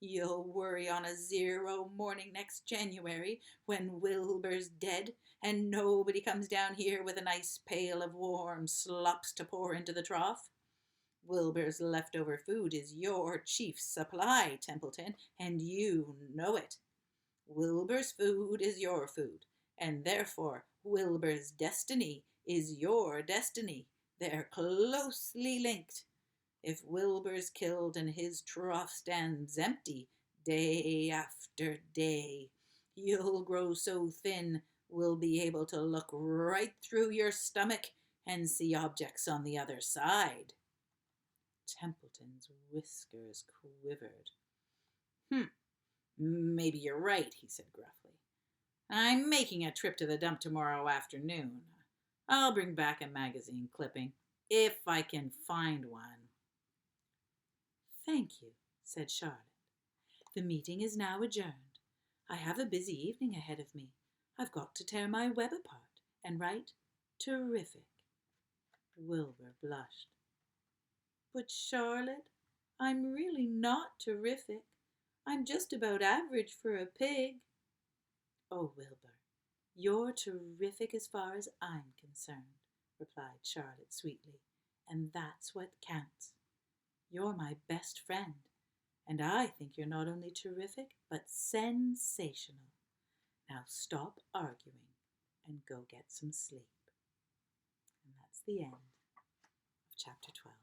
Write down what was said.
You'll worry on a 0 morning next January when Wilbur's dead and nobody comes down here with a nice pail of warm slops to pour into the trough. Wilbur's leftover food is your chief supply, Templeton, and you know it. Wilbur's food is your food, and therefore Wilbur's destiny is your destiny. They're closely linked. If Wilbur's killed and his trough stands empty day after day, you'll grow so thin we'll be able to look right through your stomach and see objects on the other side. Templeton's whiskers quivered. Maybe you're right, he said gruffly. I'm making a trip to the dump tomorrow afternoon. I'll bring back a magazine clipping, if I can find one. Thank you, said Charlotte. The meeting is now adjourned. I have a busy evening ahead of me. I've got to tear my web apart and write terrific. Wilbur blushed. But Charlotte, I'm really not terrific. I'm just about average for a pig. Oh, Wilbur, you're terrific as far as I'm concerned, replied Charlotte sweetly, and that's what counts. You're my best friend, and I think you're not only terrific, but sensational. Now stop arguing and go get some sleep. And that's the end of chapter 12.